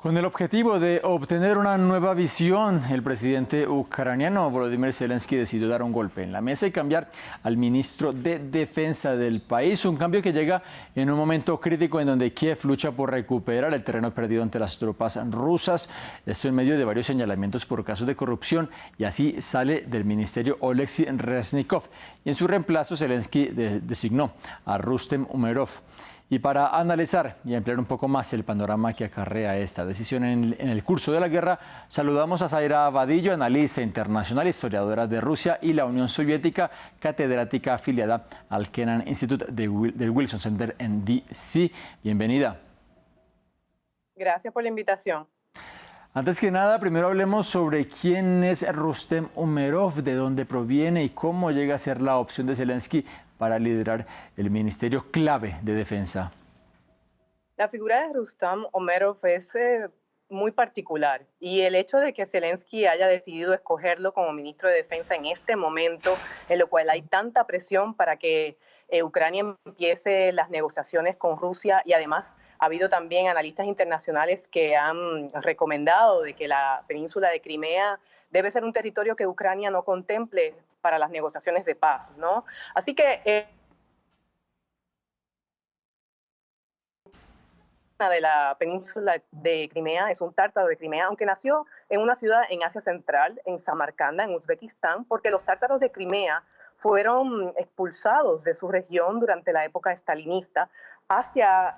Con el objetivo de obtener una nueva visión, el presidente ucraniano Volodymyr Zelensky decidió dar un golpe en la mesa y cambiar al ministro de Defensa del país. Un cambio que llega en un momento crítico en donde Kiev lucha por recuperar el terreno perdido ante las tropas rusas. Esto en medio de varios señalamientos por casos de corrupción, y así sale del ministerio Oleksiy Reznikov. Y en su reemplazo, Zelensky designó a Rustem Umerov. Y para analizar y ampliar un poco más el panorama que acarrea esta decisión en el curso de la guerra, saludamos a Zaira Vadillo, analista internacional, historiadora de Rusia y la Unión Soviética, catedrática afiliada al Kennan Institute del Wilson Center en D.C. Bienvenida. Gracias por la invitación. Antes que nada, primero hablemos sobre quién es Rustem Umerov, de dónde proviene y cómo llega a ser la opción de Zelensky para liderar el ministerio clave de defensa. La figura de Rustem Umerov es muy particular, y el hecho de que Zelensky haya decidido escogerlo como ministro de Defensa en este momento, en lo cual hay tanta presión para que Ucrania empiece las negociaciones con Rusia, y además ha habido también analistas internacionales que han recomendado de que la península de Crimea debe ser un territorio que Ucrania no contemple para las negociaciones de paz, ¿no? Así que de la península de Crimea es un tártaro de Crimea, aunque nació en una ciudad en Asia Central, en Samarcanda, en Uzbekistán, porque los tártaros de Crimea fueron expulsados de su región durante la época estalinista hacia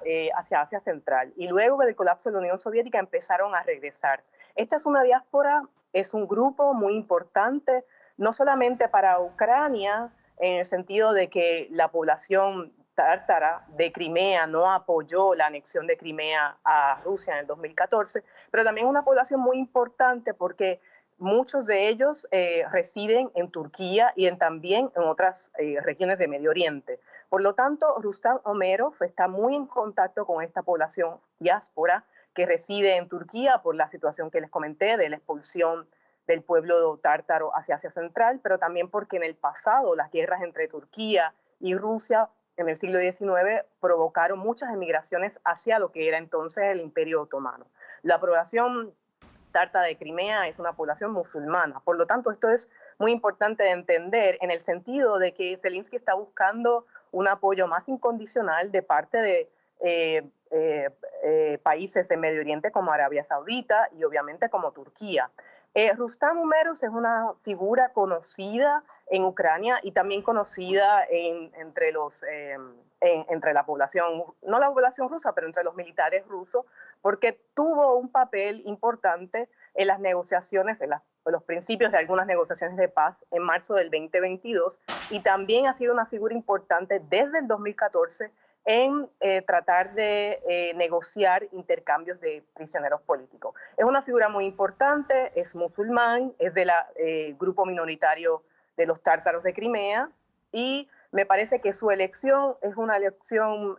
Asia Central, y luego del colapso de la Unión Soviética empezaron a regresar. Esta es una diáspora, es un grupo muy importante, no solamente para Ucrania, en el sentido de que la población tártara de Crimea no apoyó la anexión de Crimea a Rusia en el 2014, pero también una población muy importante porque muchos de ellos residen en Turquía y también en otras regiones de Medio Oriente. Por lo tanto, Rustem Umerov está muy en contacto con esta población diáspora que reside en Turquía por la situación que les comenté de la expulsión del pueblo tártaro hacia Asia Central, pero también porque en el pasado las guerras entre Turquía y Rusia en el siglo XIX provocaron muchas emigraciones hacia lo que era entonces el Imperio Otomano. La población tártara de Crimea es una población musulmana, por lo tanto esto es muy importante de entender en el sentido de que Zelensky está buscando un apoyo más incondicional de parte de países en Medio Oriente como Arabia Saudita y obviamente como Turquía. Rustem Umerov es una figura conocida en Ucrania y también conocida entre la población, no la población rusa, pero entre los militares rusos, porque tuvo un papel importante en las negociaciones, en los principios de algunas negociaciones de paz en marzo del 2022, y también ha sido una figura importante desde el 2014 en tratar de negociar intercambios de prisioneros políticos. Es una figura muy importante, es musulmán, es del grupo minoritario de los tártaros de Crimea, y me parece que su elección es una elección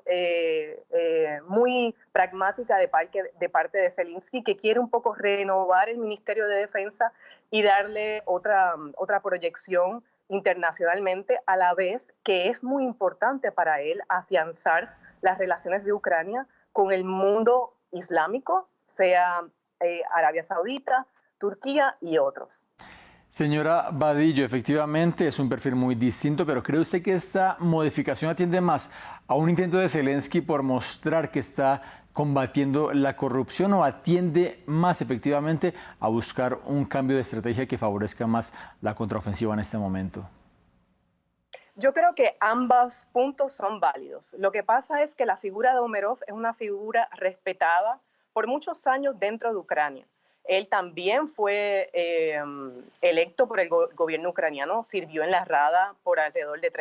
muy pragmática de parte de Zelensky, que quiere un poco renovar el Ministerio de Defensa y darle otra proyección internacionalmente, a la vez que es muy importante para él afianzar las relaciones de Ucrania con el mundo islámico, sea Arabia Saudita, Turquía y otros. Señora Vadillo, efectivamente es un perfil muy distinto, pero ¿cree usted que esta modificación atiende más a un intento de Zelensky por mostrar que está combatiendo la corrupción, o atiende más efectivamente a buscar un cambio de estrategia que favorezca más la contraofensiva en este momento? Yo creo que ambos puntos son válidos. Lo que pasa es que la figura de Umerov es una figura respetada por muchos años dentro de Ucrania. Él también fue electo por el gobierno ucraniano, sirvió en la Rada por alrededor de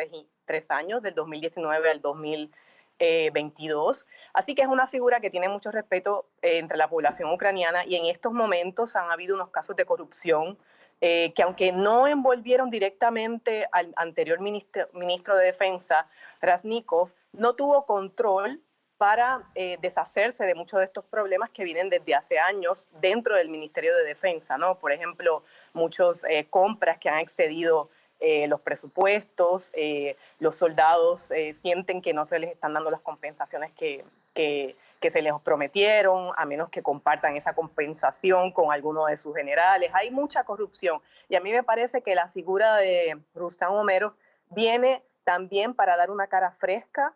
tres años, del 2019 al 2022. Así que es una figura que tiene mucho respeto entre la población ucraniana, y en estos momentos han habido unos casos de corrupción que, aunque no envolvieron directamente al anterior ministro de Defensa, Reznikov, no tuvo control para deshacerse de muchos de estos problemas que vienen desde hace años dentro del Ministerio de Defensa, ¿no? Por ejemplo, muchas compras que han excedido los presupuestos, los soldados sienten que no se les están dando las compensaciones que que se les prometieron, a menos que compartan esa compensación con alguno de sus generales. Hay mucha corrupción y a mí me parece que la figura de Rustam Umerov viene también para dar una cara fresca,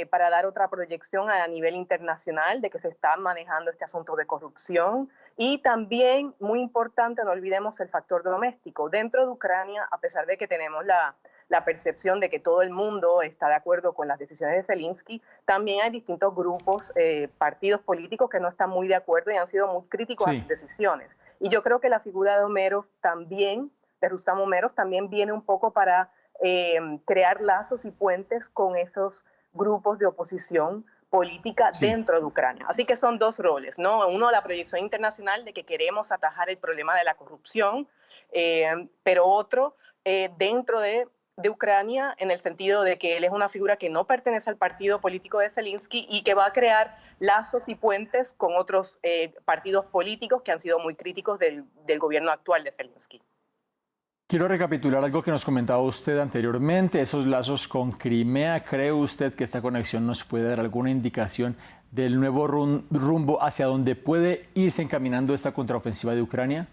para dar otra proyección a nivel internacional de que se está manejando este asunto de corrupción. Y también, muy importante, no olvidemos el factor doméstico. Dentro de Ucrania, a pesar de que tenemos la percepción de que todo el mundo está de acuerdo con las decisiones de Zelensky, también hay distintos grupos, partidos políticos que no están muy de acuerdo y han sido muy críticos a sus decisiones. Y yo creo que la figura de Umerov también, de Rustam Umerov, también viene un poco para crear lazos y puentes con esos grupos de oposición política dentro de Ucrania. Así que son dos roles, ¿no? Uno, la proyección internacional de que queremos atajar el problema de la corrupción, pero otro, dentro de Ucrania, en el sentido de que él es una figura que no pertenece al partido político de Zelensky y que va a crear lazos y puentes con otros partidos políticos que han sido muy críticos del gobierno actual de Zelensky. Quiero recapitular algo que nos comentaba usted anteriormente, esos lazos con Crimea. ¿Cree usted que esta conexión nos puede dar alguna indicación del nuevo rumbo hacia donde puede irse encaminando esta contraofensiva de Ucrania?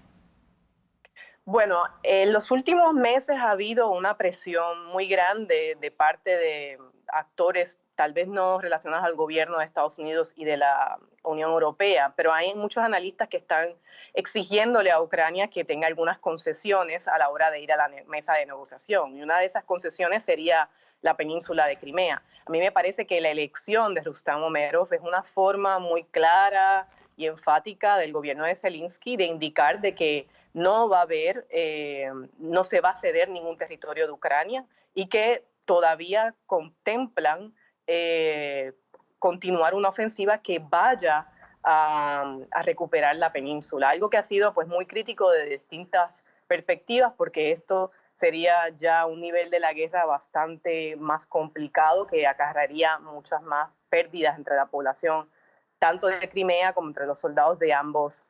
Bueno, en los últimos meses ha habido una presión muy grande de parte de actores, tal vez no relacionados al gobierno de Estados Unidos y de la Unión Europea, pero hay muchos analistas que están exigiéndole a Ucrania que tenga algunas concesiones a la hora de ir a la mesa de negociación. Y una de esas concesiones sería la península de Crimea. A mí me parece que la elección de Rustam Umerov es una forma muy clara y enfática del gobierno de Zelensky de indicar de que no va a haber, no se va a ceder ningún territorio de Ucrania y que todavía contemplan continuar una ofensiva que vaya a recuperar la península, algo que ha sido pues muy crítico de distintas perspectivas, porque esto sería ya un nivel de la guerra bastante más complicado que acarrearía muchas más pérdidas entre la población, tanto de Crimea como entre los soldados de ambos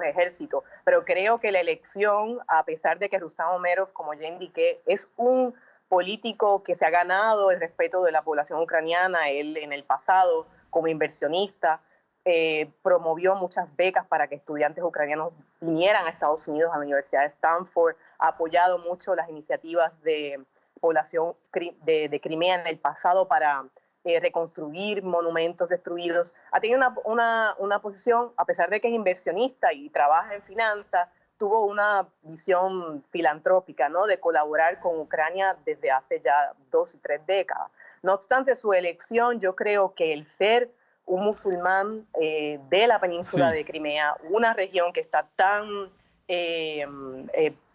ejércitos. Pero creo que la elección, a pesar de que Rustam Umerov, como ya indiqué, es un político que se ha ganado el respeto de la población ucraniana, él en el pasado como inversionista promovió muchas becas para que estudiantes ucranianos vinieran a Estados Unidos, a la Universidad de Stanford, ha apoyado mucho las iniciativas de población de Crimea en el pasado para reconstruir monumentos destruidos. Ha tenido una posición, a pesar de que es inversionista y trabaja en finanzas, tuvo una visión filantrópica, ¿no?, de colaborar con Ucrania desde hace ya 2 y 3 décadas. No obstante su elección, yo creo que el ser un musulmán de la península de Crimea, una región que está tan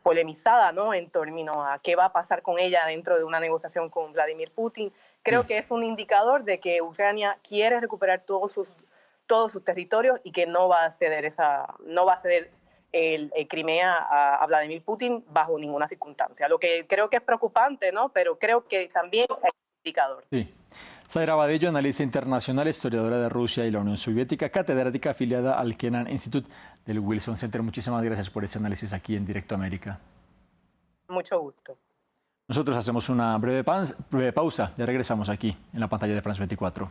polemizada, ¿no?, en términos a qué va a pasar con ella dentro de una negociación con Vladimir Putin, creo que es un indicador de que Ucrania quiere recuperar todos sus territorios y que no va a ceder el Crimea a Vladimir Putin bajo ninguna circunstancia. Lo que creo que es preocupante, ¿no?, pero creo que también es un indicador. Sí. Zaira Badillo, analista internacional, historiadora de Rusia y la Unión Soviética, catedrática afiliada al Kennan Institute del Wilson Center. Muchísimas gracias por este análisis aquí en Directo América. Mucho gusto. Nosotros hacemos una breve pausa. Ya regresamos aquí en la pantalla de France 24.